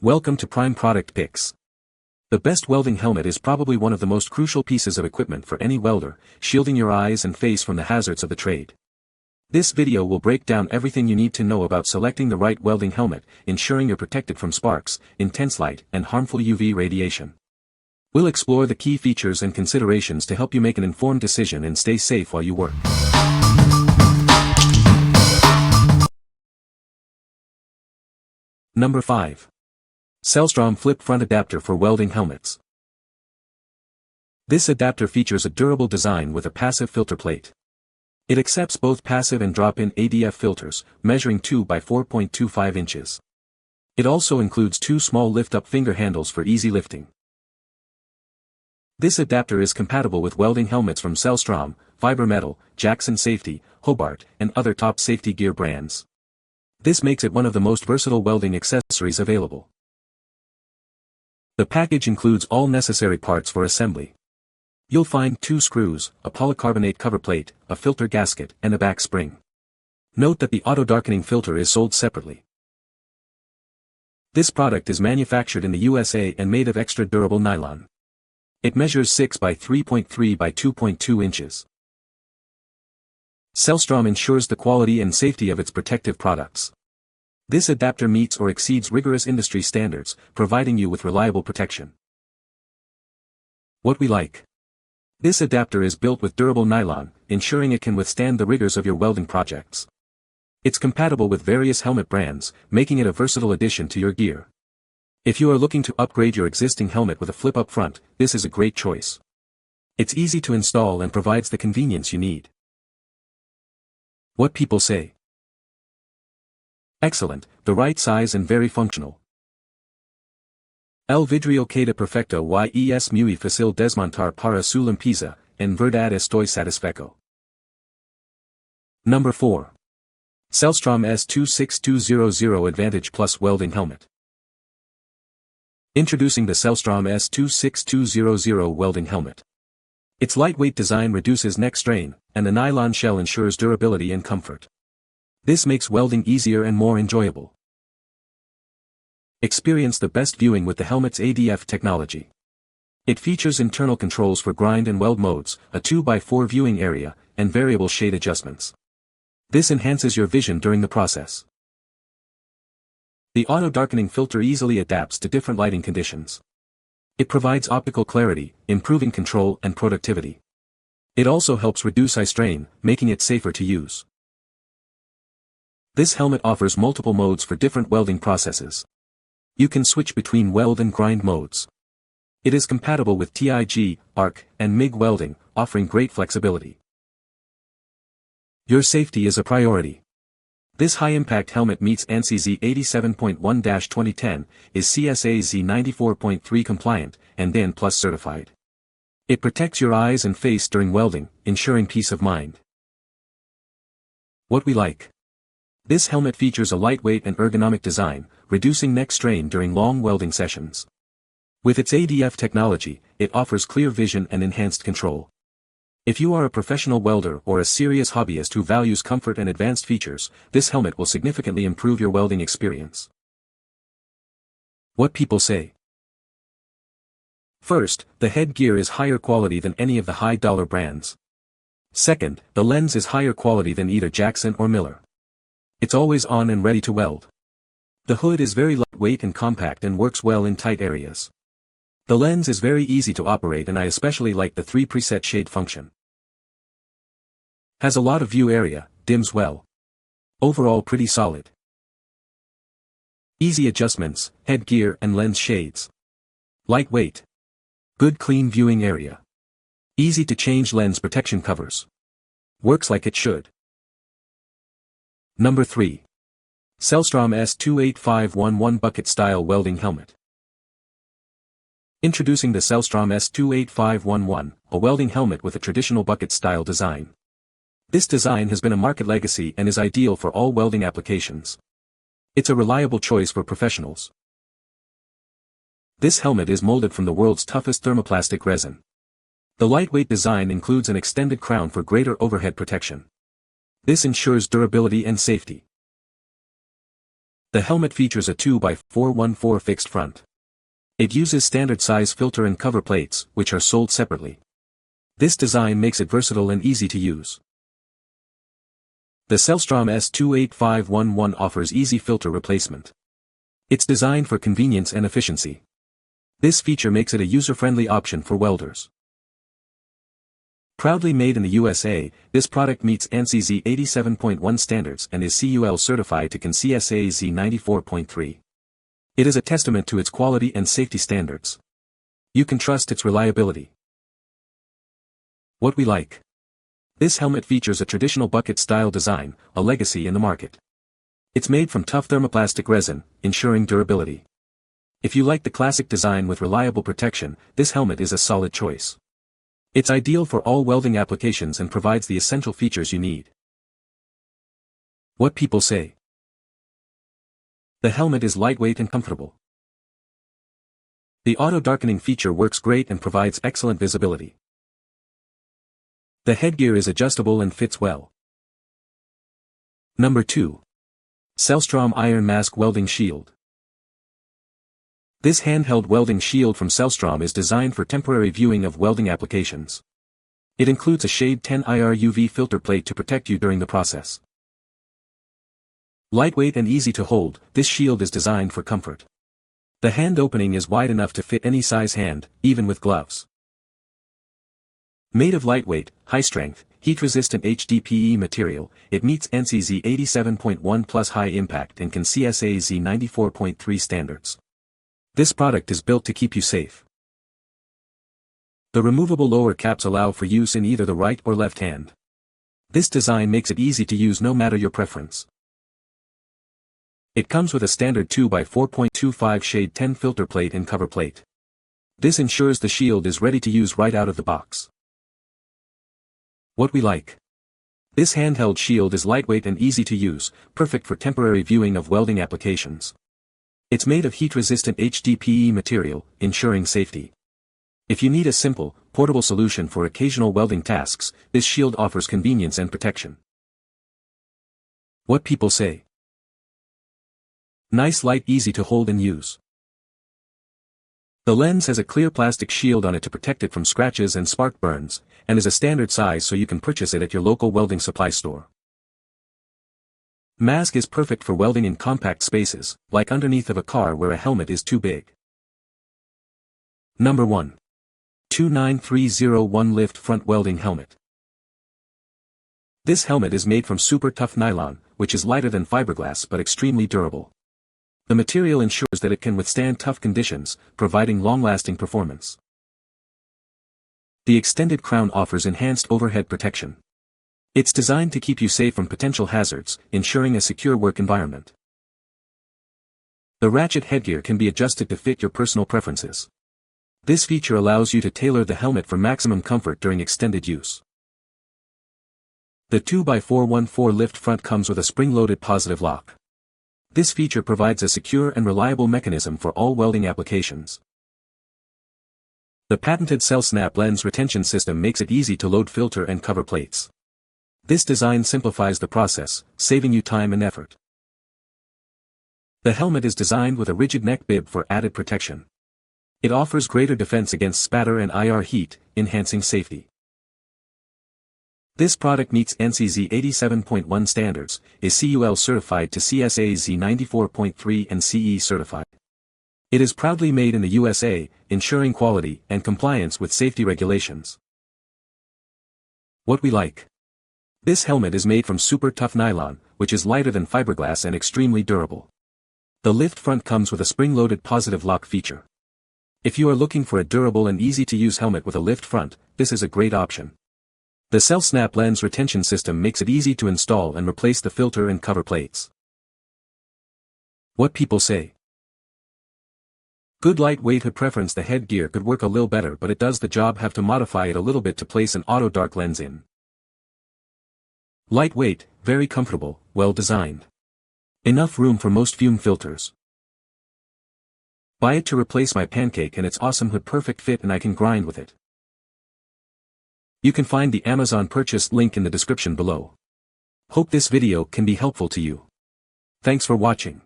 Welcome to Prime Product Picks. The best welding helmet is probably one of the most crucial pieces of equipment for any welder, shielding your eyes and face from the hazards of the trade. This video will break down everything you need to know about selecting the right welding helmet, ensuring you're protected from sparks, intense light, and harmful UV radiation. We'll explore the key features and considerations to help you make an informed decision and stay safe while you work. Number 5. Sellstrom Flip Front Adapter for Welding Helmets. This adapter features a durable design with a passive filter plate. It accepts both passive and drop-in ADF filters, measuring 2 by 4.25 inches. It also includes 2 small lift-up finger handles for easy lifting. This adapter is compatible with welding helmets from Sellstrom, Fiber Metal, Jackson Safety, Hobart, and other top safety gear brands. This makes it one of the most versatile welding accessories available. The package includes all necessary parts for assembly. You'll find 2 screws, a polycarbonate cover plate, a filter gasket, and a back spring. Note that the auto-darkening filter is sold separately. This product is manufactured in the USA and made of extra durable nylon. It measures 6 by 3.3 by 2.2 inches. Sellstrom ensures the quality and safety of its protective products. This adapter meets or exceeds rigorous industry standards, providing you with reliable protection. What we like. This adapter is built with durable nylon, ensuring it can withstand the rigors of your welding projects. It's compatible with various helmet brands, making it a versatile addition to your gear. If you are looking to upgrade your existing helmet with a flip-up front, this is a great choice. It's easy to install and provides the convenience you need. What people say. Excellent, the right size and very functional. El vidrio queda perfecto y es muy fácil desmontar para su limpieza, en verdad estoy satisfecho. Number 4. Sellstrom S26200 Advantage Plus Welding Helmet. Introducing the Sellstrom S26200 Welding Helmet. Its lightweight design reduces neck strain, and the nylon shell ensures durability and comfort. This makes welding easier and more enjoyable. Experience the best viewing with the helmet's ADF technology. It features internal controls for grind and weld modes, a 2x4 viewing area, and variable shade adjustments. This enhances your vision during the process. The auto-darkening filter easily adapts to different lighting conditions. It provides optical clarity, improving control and productivity. It also helps reduce eye strain, making it safer to use. This helmet offers multiple modes for different welding processes. You can switch between weld and grind modes. It is compatible with TIG, arc, and MIG welding, offering great flexibility. Your safety is a priority. This high-impact helmet meets ANSI Z 87.1-2010, is CSA Z 94.3 compliant, and DAN Plus certified. It protects your eyes and face during welding, ensuring peace of mind. What we like. This helmet features a lightweight and ergonomic design, reducing neck strain during long welding sessions. With its ADF technology, it offers clear vision and enhanced control. If you are a professional welder or a serious hobbyist who values comfort and advanced features, this helmet will significantly improve your welding experience. What people say. First, the headgear is higher quality than any of the high-dollar brands. Second, the lens is higher quality than either Jackson or Miller. It's always on and ready to weld. The hood is very lightweight and compact and works well in tight areas. The lens is very easy to operate and I especially like the 3 preset shade function. Has a lot of view area, dims well. Overall pretty solid. Easy adjustments, headgear and lens shades. Lightweight. Good clean viewing area. Easy to change lens protection covers. Works like it should. Number 3. Sellstrom S28511 Bucket Style Welding Helmet. Introducing the Sellstrom S28511, a welding helmet with a traditional bucket style design. This design has been a market legacy and is ideal for all welding applications. It's a reliable choice for professionals. This helmet is molded from the world's toughest thermoplastic resin. The lightweight design includes an extended crown for greater overhead protection. This ensures durability and safety. The helmet features a 2x414 fixed front. It uses standard size filter and cover plates, which are sold separately. This design makes it versatile and easy to use. The Sellstrom S28511 offers easy filter replacement. It's designed for convenience and efficiency. This feature makes it a user-friendly option for welders. Proudly made in the USA, this product meets ANSI Z 87.1 standards and is CUL certified to CAN CSA Z 94.3. It is a testament to its quality and safety standards. You can trust its reliability. What we like. This helmet features a traditional bucket-style design, a legacy in the market. It's made from tough thermoplastic resin, ensuring durability. If you like the classic design with reliable protection, this helmet is a solid choice. It's ideal for all welding applications and provides the essential features you need. What people say. The helmet is lightweight and comfortable. The auto-darkening feature works great and provides excellent visibility. The headgear is adjustable and fits well. Number 2. Sellstrom Iron Mask Welding Shield. This handheld welding shield from Sellstrom is designed for temporary viewing of welding applications. It includes a shade 10 IR UV filter plate to protect you during the process. Lightweight and easy to hold, this shield is designed for comfort. The hand opening is wide enough to fit any size hand, even with gloves. Made of lightweight, high-strength, heat-resistant HDPE material, it meets ANSI Z 87.1 plus high impact and CAN CSA Z 94.3 standards. This product is built to keep you safe. The removable lower caps allow for use in either the right or left hand. This design makes it easy to use no matter your preference. It comes with a standard 2x4.25 shade 10 filter plate and cover plate. This ensures the shield is ready to use right out of the box. What we like. This handheld shield is lightweight and easy to use, perfect for temporary viewing of welding applications. It's made of heat-resistant HDPE material, ensuring safety. If you need a simple, portable solution for occasional welding tasks, this shield offers convenience and protection. What people say. Nice, light, easy to hold and use. The lens has a clear plastic shield on it to protect it from scratches and spark burns, and is a standard size so you can purchase it at your local welding supply store. Mask is perfect for welding in compact spaces, like underneath of a car where a helmet is too big. Number 1. 29301 Lift Front Welding Helmet. This helmet is made from super tough nylon, which is lighter than fiberglass but extremely durable. The material ensures that it can withstand tough conditions, providing long-lasting performance. The extended crown offers enhanced overhead protection. It's designed to keep you safe from potential hazards, ensuring a secure work environment. The ratchet headgear can be adjusted to fit your personal preferences. This feature allows you to tailor the helmet for maximum comfort during extended use. The 2x414 lift front comes with a spring-loaded positive lock. This feature provides a secure and reliable mechanism for all welding applications. The patented Cell Snap lens retention system makes it easy to load filter and cover plates. This design simplifies the process, saving you time and effort. The helmet is designed with a rigid neck bib for added protection. It offers greater defense against spatter and IR heat, enhancing safety. This product meets ANSI Z 87.1 standards, is CUL certified to CSA Z 94.3 and CE certified. It is proudly made in the USA, ensuring quality and compliance with safety regulations. What we like. This helmet is made from super tough nylon, which is lighter than fiberglass and extremely durable. The lift front comes with a spring-loaded positive lock feature. If you are looking for a durable and easy-to-use helmet with a lift front, this is a great option. The Cell Snap lens retention system makes it easy to install and replace the filter and cover plates. What people say. Good lightweight hood preference. The headgear could work a little better, but it does the job. Have to modify it a little bit to place an auto dark lens in. Lightweight, very comfortable, well designed. Enough room for most fume filters. Buy it to replace my pancake and it's awesome hood, perfect fit and I can grind with it. You can find the Amazon purchase link in the description below. Hope this video can be helpful to you. Thanks for watching.